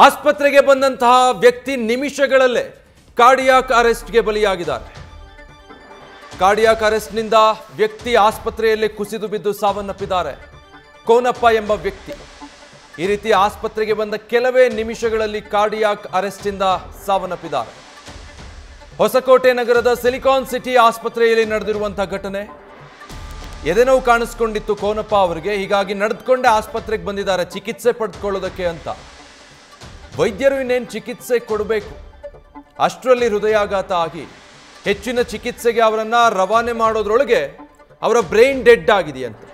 ಆಸ್ಪತ್ರೆಗೆ ಬಂದಂತಹ ವ್ಯಕ್ತಿ ನಿಮಿಷಗಳಲ್ಲೇ ಕಾರ್ಡಿಯಾಕ್ ಅರೆಸ್ಟ್ಗೆ ಬಲಿಯಾಗಿದ್ದಾರೆ. ಕಾರ್ಡಿಯಾಕ್ ಅರೆಸ್ಟ್ನಿಂದ ವ್ಯಕ್ತಿ ಆಸ್ಪತ್ರೆಯಲ್ಲಿ ಕುಸಿದು ಬಿದ್ದು ಸಾವನ್ನಪ್ಪಿದ್ದಾರೆ. ಕೋನಪ್ಪ ಎಂಬ ವ್ಯಕ್ತಿ ಈ ರೀತಿ ಆಸ್ಪತ್ರೆಗೆ ಬಂದ ಕೆಲವೇ ನಿಮಿಷಗಳಲ್ಲಿ ಕಾರ್ಡಿಯಾಕ್ ಅರೆಸ್ಟ್ನಿಂದ ಸಾವನ್ನಪ್ಪಿದ್ದಾರೆ. ಹೊಸಕೋಟೆ ನಗರದ ಸಿಲಿಕಾನ್ ಸಿಟಿ ಆಸ್ಪತ್ರೆಯಲ್ಲಿ ನಡೆದಿರುವಂತಹ ಘಟನೆ. ಎದೆನೋವು ಕಾಣಿಸ್ಕೊಂಡಿತ್ತು ಕೋನಪ್ಪ ಅವರಿಗೆ, ಹೀಗಾಗಿ ನಡೆದುಕೊಂಡೇ ಆಸ್ಪತ್ರೆಗೆ ಬಂದಿದ್ದಾರೆ ಚಿಕಿತ್ಸೆ ಪಡೆದುಕೊಳ್ಳೋದಕ್ಕೆ ಅಂತ. ವೈದ್ಯರು ಇನ್ನೇನು ಚಿಕಿತ್ಸೆ ಕೊಡಬೇಕು, ಅಷ್ಟರಲ್ಲಿ ಹೃದಯಾಘಾತ ಆಗಿ ಹೆಚ್ಚಿನ ಚಿಕಿತ್ಸೆಗೆ ಅವರನ್ನು ರವಾನೆ ಮಾಡೋದ್ರೊಳಗೆ ಅವರ ಬ್ರೈನ್ ಡೆಡ್ ಆಗಿದೆಯಂತೆ.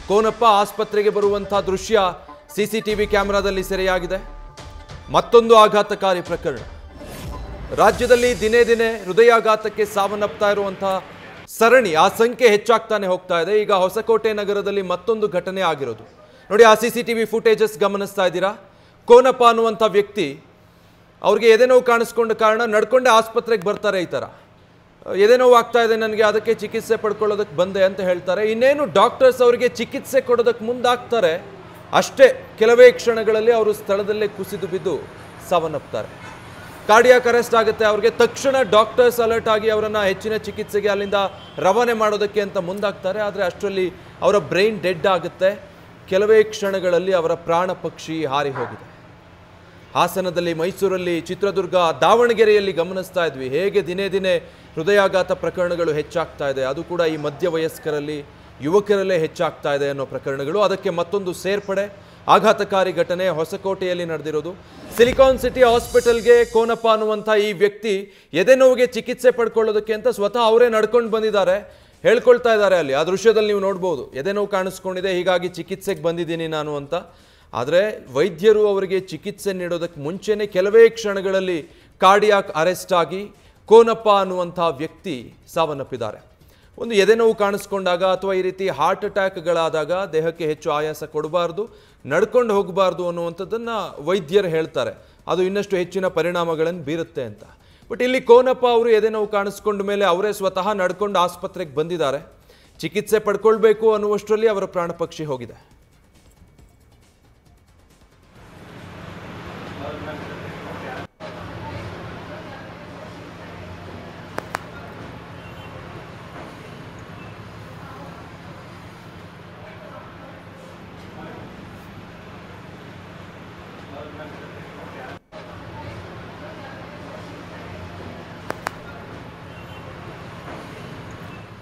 ಕೋನಪ್ಪ ಆಸ್ಪತ್ರೆಗೆ ಬರುವಂತಹ ದೃಶ್ಯ ಸಿಸಿಟಿವಿ ಕ್ಯಾಮೆರಾದಲ್ಲಿ ಸೆರೆಯಾಗಿದೆ. ಮತ್ತೊಂದು ಆಘಾತಕಾರಿ ಪ್ರಕರಣ. ರಾಜ್ಯದಲ್ಲಿ ದಿನೇ ದಿನೇ ಹೃದಯಾಘಾತಕ್ಕೆ ಸಾವನ್ನಪ್ತಾ ಇರುವಂತಹ ಸರಣಿ, ಆ ಸಂಖ್ಯೆ ಹೆಚ್ಚಾಗ್ತಾನೆ ಹೋಗ್ತಾ ಇದೆ. ಈಗ ಹೊಸಕೋಟೆ ನಗರದಲ್ಲಿ ಮತ್ತೊಂದು ಘಟನೆ ಆಗಿರೋದು ನೋಡಿ. ಆ ಸಿಸಿಟಿವಿ ಫುಟೇಜಸ್ ಗಮನಿಸ್ತಾ ಇದ್ದೀರಾ. ಕೋನಪ್ಪ ಅನ್ನುವಂಥ ವ್ಯಕ್ತಿ, ಅವ್ರಿಗೆ ಎದೆನೋವು ಕಾಣಿಸ್ಕೊಂಡ ಕಾರಣ ನಡ್ಕೊಂಡೆ ಆಸ್ಪತ್ರೆಗೆ ಬರ್ತಾರೆ. ಈ ಥರ ಎದೆನೋವು ಆಗ್ತಾ ಇದೆ ನನಗೆ, ಅದಕ್ಕೆ ಚಿಕಿತ್ಸೆ ಪಡ್ಕೊಳ್ಳೋದಕ್ಕೆ ಬಂದೆ ಅಂತ ಹೇಳ್ತಾರೆ. ಇನ್ನೇನು ಡಾಕ್ಟರ್ಸ್ ಅವರಿಗೆ ಚಿಕಿತ್ಸೆ ಕೊಡೋದಕ್ಕೆ ಮುಂದಾಗ್ತಾರೆ, ಅಷ್ಟೇ ಕೆಲವೇ ಕ್ಷಣಗಳಲ್ಲಿ ಅವರು ಸ್ಥಳದಲ್ಲೇ ಕುಸಿದು ಬಿದ್ದು ಸಾವನ್ನಪ್ತಾರೆ. ಕಾರ್ಡಿಯಾಕ್ ಅರೆಸ್ಟ್ ಆಗುತ್ತೆ ಅವ್ರಿಗೆ. ತಕ್ಷಣ ಡಾಕ್ಟರ್ಸ್ ಅಲರ್ಟ್ ಆಗಿ ಅವರನ್ನು ಹೆಚ್ಚಿನ ಚಿಕಿತ್ಸೆಗೆ ಅಲ್ಲಿಂದ ರವಾನೆ ಮಾಡೋದಕ್ಕೆ ಅಂತ ಮುಂದಾಗ್ತಾರೆ. ಆದರೆ ಅಷ್ಟರಲ್ಲಿ ಅವರ ಬ್ರೈನ್ ಡೆಡ್ ಆಗುತ್ತೆ. ಕೆಲವೇ ಕ್ಷಣಗಳಲ್ಲಿ ಅವರ ಪ್ರಾಣ ಪಕ್ಷಿ ಹಾರಿ ಹೋಗಿದೆ. ಹಾಸನದಲ್ಲಿ, ಮೈಸೂರಲ್ಲಿ, ಚಿತ್ರದುರ್ಗ, ದಾವಣಗೆರೆಯಲ್ಲಿ ಗಮನಿಸ್ತಾ ಇದ್ವಿ ಹೇಗೆ ದಿನೇ ದಿನೇ ಹೃದಯಾಘಾತ ಪ್ರಕರಣಗಳು ಹೆಚ್ಚಾಗ್ತಾ ಇದೆ. ಅದು ಕೂಡ ಈ ಮಧ್ಯವಯಸ್ಕರಲ್ಲಿ, ಯುವಕರಲ್ಲೇ ಹೆಚ್ಚಾಗ್ತಾ ಇದೆ ಅನ್ನೋ ಪ್ರಕರಣಗಳು. ಅದಕ್ಕೆ ಮತ್ತೊಂದು ಸೇರ್ಪಡೆ ಆಘಾತಕಾರಿ ಘಟನೆ ಹೊಸಕೋಟೆಯಲ್ಲಿ ನಡೆದಿರೋದು. ಸಿಲಿಕಾನ್ ಸಿಟಿ ಹಾಸ್ಪಿಟಲ್ಗೆ ಕೋನಪ್ಪ ಅನ್ನುವಂಥ ಈ ವ್ಯಕ್ತಿ ಎದೆನೋವಿಗೆ ಚಿಕಿತ್ಸೆ ಪಡ್ಕೊಳ್ಳೋದಕ್ಕೆ ಅಂತ ಸ್ವತಃ ಅವರೇ ನಡ್ಕೊಂಡು ಬಂದಿದ್ದಾರೆ, ಹೇಳ್ಕೊಳ್ತಾ ಇದ್ದಾರೆ. ಅಲ್ಲಿ ಆ ದೃಶ್ಯದಲ್ಲಿ ನೀವು ನೋಡ್ಬೋದು, ಎದೆನೋವು ಕಾಣಿಸ್ಕೊಂಡಿದೆ, ಹೀಗಾಗಿ ಚಿಕಿತ್ಸೆಗೆ ಬಂದಿದ್ದೀನಿ ನಾನು ಅಂತ. ಆದರೆ ವೈದ್ಯರು ಅವರಿಗೆ ಚಿಕಿತ್ಸೆ ನೀಡೋದಕ್ಕೆ ಮುಂಚೆನೇ ಕೆಲವೇ ಕ್ಷಣಗಳಲ್ಲಿ ಕಾರ್ಡಿಯಾಕ್ ಅರೆಸ್ಟ್ ಆಗಿ ಕೋನಪ್ಪ ಅನ್ನುವಂಥ ವ್ಯಕ್ತಿ ಸಾವನ್ನಪ್ಪಿದ್ದಾರೆ. ಒಂದು ಎದೆನೋವು ಕಾಣಿಸ್ಕೊಂಡಾಗ ಅಥವಾ ಈ ರೀತಿ ಹಾರ್ಟ್ ಅಟ್ಯಾಕ್ಗಳಾದಾಗ ದೇಹಕ್ಕೆ ಹೆಚ್ಚು ಆಯಾಸ ಕೊಡಬಾರ್ದು, ನಡ್ಕೊಂಡು ಹೋಗಬಾರ್ದು ಅನ್ನುವಂಥದ್ದನ್ನು ವೈದ್ಯರು ಹೇಳ್ತಾರೆ. ಅದು ಇನ್ನಷ್ಟು ಹೆಚ್ಚಿನ ಪರಿಣಾಮಗಳನ್ನು ಬೀರುತ್ತೆ ಅಂತ. ಬಟ್ ಇಲ್ಲಿ ಕೋನಪ್ಪ ಅವರು ಎದೆನೋವು ಕಾಣಿಸ್ಕೊಂಡ ಮೇಲೆ ಅವರೇ ಸ್ವತಃ ನಡ್ಕೊಂಡು ಆಸ್ಪತ್ರೆಗೆ ಬಂದಿದ್ದಾರೆ. ಚಿಕಿತ್ಸೆ ಪಡ್ಕೊಳ್ಬೇಕು ಅನ್ನುವಷ್ಟರಲ್ಲಿ ಅವರ ಪ್ರಾಣ ಪಕ್ಷಿ ಹೋಗಿದೆ.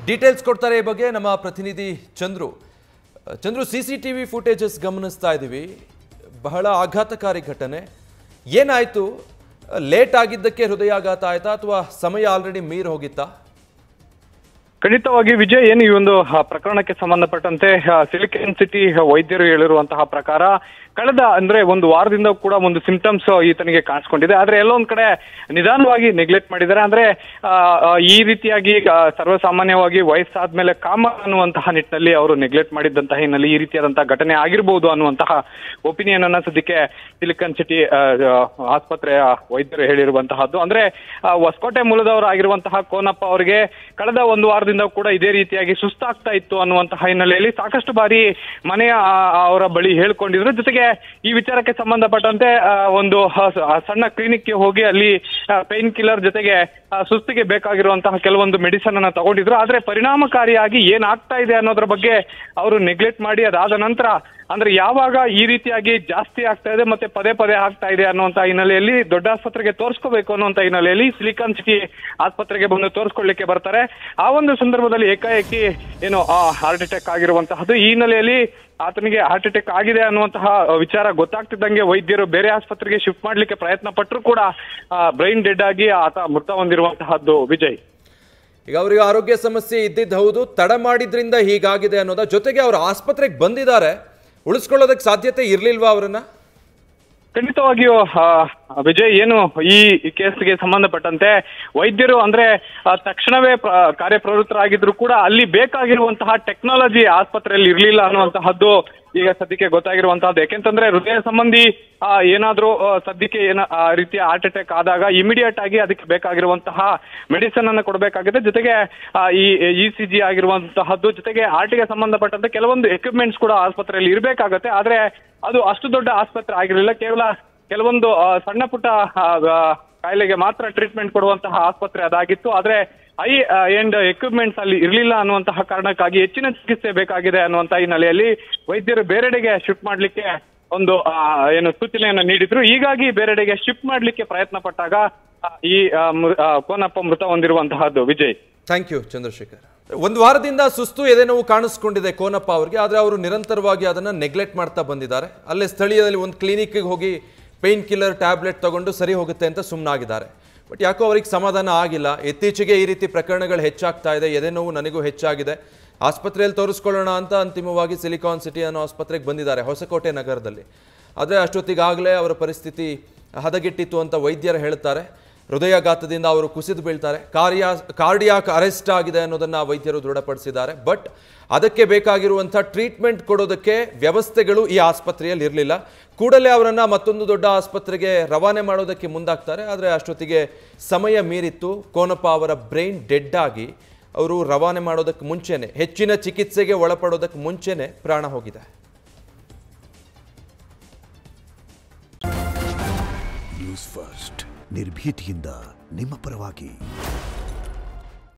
ಡೀಟೇಲ್ಸ್ ಕೊಡ್ತಾರೆ ಈ ಬಗ್ಗೆ ನಮ್ಮ ಪ್ರತಿನಿಧಿ ಚಂದ್ರು. ಸಿಸಿಟಿವಿ ಫುಟೇಜಸ್ ಗಮನಿಸ್ತಾ ಇದ್ದೀವಿ, ಬಹಳ ಆಘಾತಕಾರಿ ಘಟನೆ. ಏನಾಯಿತು? ಲೇಟ್ ಆಗಿದ್ದಕ್ಕೆ ಹೃದಯಾಘಾತ ಆಯ್ತಾ ಅಥವಾ ಸಮಯ ಆಲ್ರೆಡಿ ಮೀರಿ ಹೋಗಿತ್ತಾ? ಖಂಡಿತವಾಗಿ ವಿಜಯ್, ಏನು ಈ ಒಂದು ಪ್ರಕರಣಕ್ಕೆ ಸಂಬಂಧಪಟ್ಟಂತೆ ಸಿಲಿಕಾನ್ ಸಿಟಿ ವೈದ್ಯರು ಹೇಳಿರುವಂತಹ ಪ್ರಕಾರ ಕಳೆದ ಒಂದು ವಾರದಿಂದ ಕೂಡ ಒಂದು ಸಿಂಪ್ಟಮ್ಸ್ ಈತನಿಗೆ ಕಾಣಿಸ್ಕೊಂಡಿದೆ. ಆದ್ರೆ ಎಲ್ಲೊಂದ್ ಕಡೆ ನಿಧಾನವಾಗಿ ನೆಗ್ಲೆಕ್ಟ್ ಮಾಡಿದ್ದಾರೆ. ಅಂದ್ರೆ ಈ ರೀತಿಯಾಗಿ ಸರ್ವಸಾಮಾನ್ಯವಾಗಿ ವಯಸ್ಸಾದ್ಮೇಲೆ ಕಾಮನ್ ಅನ್ನುವಂತಹ ನಿಟ್ಟಿನಲ್ಲಿ ಅವರು ನೆಗ್ಲೆಕ್ಟ್ ಮಾಡಿದ್ದಂತಹ ಹಿನ್ನೆಲೆ ಈ ರೀತಿಯಾದಂತಹ ಘಟನೆ ಆಗಿರಬಹುದು ಅನ್ನುವಂತಹ ಒಪಿನಿಯನ್ ಅನ್ನ ಸದ್ಯಕ್ಕೆ ಸಿಲಿಕಾನ್ ಸಿಟಿ ಆಸ್ಪತ್ರೆಯ ವೈದ್ಯರು ಹೇಳಿರುವಂತಹದ್ದು. ಅಂದ್ರೆ ಹೊಸಕೋಟೆ ಮೂಲದವರಾಗಿರುವಂತಹ ಕೋನಪ್ಪ ಅವರಿಗೆ ಕಳೆದ ಒಂದು ವಾರದಿಂದ ಕೂಡ ಇದೇ ರೀತಿಯಾಗಿ ಸುಸ್ತಾಗ್ತಾ ಇತ್ತು ಅನ್ನುವಂತಹ ಹಿನ್ನೆಲೆಯಲ್ಲಿ ಸಾಕಷ್ಟು ಬಾರಿ ಮನೆಯ ಅವರ ಬಳಿ ಹೇಳ್ಕೊಂಡಿದ್ರು. ಜೊತೆಗೆ ಈ ವಿಚಾರಕ್ಕೆ ಸಂಬಂಧಪಟ್ಟಂತೆ ಒಂದು ಸಣ್ಣ ಕ್ಲಿನಿಕ್ಗೆ ಹೋಗಿ ಅಲ್ಲಿ ಪೇನ್ ಕಿಲ್ಲರ್ ಜೊತೆಗೆ ಸುಸ್ತಿಗೆ ಬೇಕಾಗಿರುವಂತಹ ಕೆಲವೊಂದು ಮೆಡಿಸಿನ್ ಅನ್ನ ತಗೊಂಡಿದ್ರು. ಆದ್ರೆ ಪರಿಣಾಮಕಾರಿಯಾಗಿ ಏನಾಗ್ತಾ ಇದೆ ಅನ್ನೋದ್ರ ಬಗ್ಗೆ ಅವರು ನೆಗ್ಲೆಕ್ಟ್ ಮಾಡಿ ಅದಾದ ನಂತರ ಅಂದ್ರೆ ಯಾವಾಗ ಈ ರೀತಿಯಾಗಿ ಜಾಸ್ತಿ ಆಗ್ತಾ ಇದೆ ಮತ್ತೆ ಪದೇ ಪದೇ ಆಗ್ತಾ ಇದೆ ಅನ್ನುವಂತ ಹಿನ್ನೆಲೆಯಲ್ಲಿ ದೊಡ್ಡ ಆಸ್ಪತ್ರೆಗೆ ತೋರಿಸ್ಕೋಬೇಕು ಅನ್ನುವಂತ ಹಿನ್ನೆಲೆಯಲ್ಲಿ ಸಿಲಿಕಾನ್ ಸಿಟಿ ಆಸ್ಪತ್ರೆಗೆ ಬಂದು ತೋರಿಸ್ಕೊಳ್ಳಿಕ್ಕೆ ಬರ್ತಾರೆ. ಆ ಒಂದು ಸಂದರ್ಭದಲ್ಲಿ ಏಕಾಏಕಿ ಹಾರ್ಟ್ ಅಟ್ಯಾಕ್ ಆಗಿರುವಂತಹದ್ದು. ಈ ಹಿನ್ನೆಲೆಯಲ್ಲಿ ಆತನಿಗೆ ಹಾರ್ಟ್ ಅಟ್ಯಾಕ್ ಆಗಿದೆ ಅನ್ನುವಂತಹ ವಿಚಾರ ಗೊತ್ತಾಗ್ತಿದ್ದಂಗೆ ವೈದ್ಯರು ಬೇರೆ ಆಸ್ಪತ್ರೆಗೆ ಶಿಫ್ಟ್ ಮಾಡ್ಲಿಕ್ಕೆ ಪ್ರಯತ್ನ ಪಟ್ಟರು ಕೂಡ ಬ್ರೈನ್ ಡೆಡ್ ಆಗಿ ಆತ ಮೃತ ಹೊಂದಿರುವಂತಹದ್ದು ವಿಜಯ್. ಈಗ ಅವರಿಗೆ ಆರೋಗ್ಯ ಸಮಸ್ಯೆ ಇದ್ದಿದ್ದು ಹೌದು, ತಡ ಮಾಡಿದ್ರಿಂದ ಹೀಗಾಗಿದೆ ಅನ್ನೋದ ಜೊತೆಗೆ ಅವರು ಆಸ್ಪತ್ರೆಗೆ ಬಂದಿದ್ದಾರೆ, ಉಳಿಸ್ಕೊಳ್ಳೋದಕ್ಕೆ ಸಾಧ್ಯತೆ ಇರ್ಲಿಲ್ವಾ ಅವರನ್ನ? ಖಂಡಿತವಾಗಿಯೂ ವಿಜಯ್, ಏನು ಈ ಕೇಸ್ಗೆ ಸಂಬಂಧಪಟ್ಟಂತೆ ವೈದ್ಯರು ತಕ್ಷಣವೇ ಕಾರ್ಯಪ್ರವೃತ್ತರಾಗಿದ್ರು ಕೂಡ ಅಲ್ಲಿ ಬೇಕಾಗಿರುವಂತಹ ಟೆಕ್ನಾಲಜಿ ಆಸ್ಪತ್ರೆಯಲ್ಲಿ ಇರ್ಲಿಲ್ಲ ಅನ್ನುವಂತಹದ್ದು ಈಗ ಸದ್ಯಕ್ಕೆ ಗೊತ್ತಾಗಿರುವಂತಹದ್ದು. ಯಾಕೆಂತಂದ್ರೆ ಹೃದಯ ಸಂಬಂಧಿ ಏನಾದ್ರೂ ಸದ್ಯಕ್ಕೆ ಆ ರೀತಿಯ ಹಾರ್ಟ್ ಅಟ್ಯಾಕ್ ಆದಾಗ ಇಮಿಡಿಯೇಟ್ ಆಗಿ ಅದಕ್ಕೆ ಬೇಕಾಗಿರುವಂತಹ ಮೆಡಿಸಿನ್ ಅನ್ನು ಕೊಡಬೇಕಾಗಿದೆ. ಜೊತೆಗೆ ಈ ECG ಆಗಿರುವಂತಹದ್ದು, ಜೊತೆಗೆ ಹಾರ್ಟ್ಗೆ ಸಂಬಂಧಪಟ್ಟಂತೆ ಕೆಲವೊಂದು ಎಕ್ವಿಪ್ಮೆಂಟ್ಸ್ ಕೂಡ ಆಸ್ಪತ್ರೆಯಲ್ಲಿ ಇರಬೇಕಾಗತ್ತೆ. ಆದ್ರೆ ಅದು ಅಷ್ಟು ದೊಡ್ಡ ಆಸ್ಪತ್ರೆ ಆಗಿರಲಿಲ್ಲ. ಕೇವಲ ಕೆಲವೊಂದು ಸಣ್ಣ ಪುಟ್ಟ ಕಾಯಿಲೆಗೆ ಮಾತ್ರ ಟ್ರೀಟ್ಮೆಂಟ್ ಕೊಡುವಂತಹ ಆಸ್ಪತ್ರೆ ಅದಾಗಿತ್ತು. ಆದ್ರೆ ಎಂಡ್ ಎಕ್ವಿಪ್ಮೆಂಟ್ಸ್ ಅಲ್ಲಿ ಇರಲಿಲ್ಲ ಅನ್ನುವಂತಹ ಕಾರಣಕ್ಕಾಗಿ ಹೆಚ್ಚಿನ ಚಿಕಿತ್ಸೆ ಬೇಕಾಗಿದೆ ಅನ್ನುವಂತ ಹಿನ್ನೆಲೆಯಲ್ಲಿ ವೈದ್ಯರು ಬೇರೆಡೆಗೆ ಶಿಫ್ಟ್ ಮಾಡ್ಲಿಕ್ಕೆ ಒಂದು ಸೂಚನೆಯನ್ನು ನೀಡಿದ್ರು. ಹೀಗಾಗಿ ಬೇರೆಡೆಗೆ ಶಿಫ್ಟ್ ಮಾಡ್ಲಿಕ್ಕೆ ಪ್ರಯತ್ನ ಪಟ್ಟಾಗ ಈ ಕೋನಪ್ಪ ಮೃತ ಹೊಂದಿರುವಂತಹದ್ದು. Vijay, thank you Chandrashekhar. ಒಂದು ವಾರದಿಂದ ಸುಸ್ತು ಎದೆನೋವು ಕಾಣಿಸ್ಕೊಂಡಿದೆ ಕೋನಪ್ಪ ಅವರಿಗೆ, ಆದರೆ ಅವರು ನಿರಂತರವಾಗಿ ಅದನ್ನು ನೆಗ್ಲೆಕ್ಟ್ ಮಾಡ್ತಾ ಬಂದಿದ್ದಾರೆ. ಅಲ್ಲೇ ಸ್ಥಳೀಯದಲ್ಲಿ ಒಂದು ಕ್ಲಿನಿಕ್ಗೆ ಹೋಗಿ ಪೇನ್ ಕಿಲ್ಲರ್ ಟ್ಯಾಬ್ಲೆಟ್ ತಗೊಂಡು ಸರಿ ಹೋಗುತ್ತೆ ಅಂತ ಸುಮ್ಮನಾಗಿದ್ದಾರೆ. ಬಟ್ ಯಾಕೋ ಅವ್ರಿಗೆ ಸಮಾಧಾನ ಆಗಿಲ್ಲ. ಇತ್ತೀಚೆಗೆ ಈ ರೀತಿ ಪ್ರಕರಣಗಳು ಹೆಚ್ಚಾಗ್ತಾ ಇದೆ, ಎದೆನೋವು ನನಗೂ ಹೆಚ್ಚಾಗಿದೆ, ಆಸ್ಪತ್ರೆಯಲ್ಲಿ ತೋರಿಸ್ಕೊಳ್ಳೋಣ ಅಂತ ಅಂತಿಮವಾಗಿ ಸಿಲಿಕಾನ್ ಸಿಟಿ ಅನ್ನೋ ಆಸ್ಪತ್ರೆಗೆ ಬಂದಿದ್ದಾರೆ ಹೊಸಕೋಟೆ ನಗರದಲ್ಲಿ. ಆದರೆ ಅಷ್ಟೊತ್ತಿಗಾಗಲೇ ಅವರ ಪರಿಸ್ಥಿತಿ ಹದಗೆಟ್ಟಿತ್ತು ಅಂತ ವೈದ್ಯರು ಹೇಳ್ತಾರೆ. ಹೃದಯಾಘಾತದಿಂದ ಅವರು ಕುಸಿದು ಬೀಳ್ತಾರೆ. ಕಾರ್ಡಿಯಾಕ್ ಅರೆಸ್ಟ್ ಆಗಿದೆ ಅನ್ನೋದನ್ನು ವೈದ್ಯರು ದೃಢಪಡಿಸಿದ್ದಾರೆ. ಬಟ್ ಅದಕ್ಕೆ ಬೇಕಾಗಿರುವಂಥ ಟ್ರೀಟ್ಮೆಂಟ್ ಕೊಡೋದಕ್ಕೆ ವ್ಯವಸ್ಥೆಗಳು ಈ ಆಸ್ಪತ್ರೆಯಲ್ಲಿ ಇರಲಿಲ್ಲ. ಕೂಡಲೇ ಅವರನ್ನು ಮತ್ತೊಂದು ದೊಡ್ಡ ಆಸ್ಪತ್ರೆಗೆ ರವಾನೆ ಮಾಡೋದಕ್ಕೆ ಮುಂದಾಗ್ತಾರೆ. ಆದರೆ ಅಷ್ಟೊತ್ತಿಗೆ ಸಮಯ ಮೀರಿತ್ತು. ಕೋನಪ್ಪ ಅವರ ಬ್ರೈನ್ ಡೆಡ್ ಆಗಿ ಅವರು ರವಾನೆ ಮಾಡೋದಕ್ಕೆ ಮುಂಚೆನೆ, ಹೆಚ್ಚಿನ ಚಿಕಿತ್ಸೆಗೆ ಒಳಪಡೋದಕ್ಕೆ ಮುಂಚೆನೆ ಪ್ರಾಣ ಹೋಗಿದೆ. ನ್ಯೂಸ್ ಫಸ್ಟ್ ನಿರ್ಭೀತಿಯಿಂದ ನಿಮ್ಮ ಪರವಾಗಿ.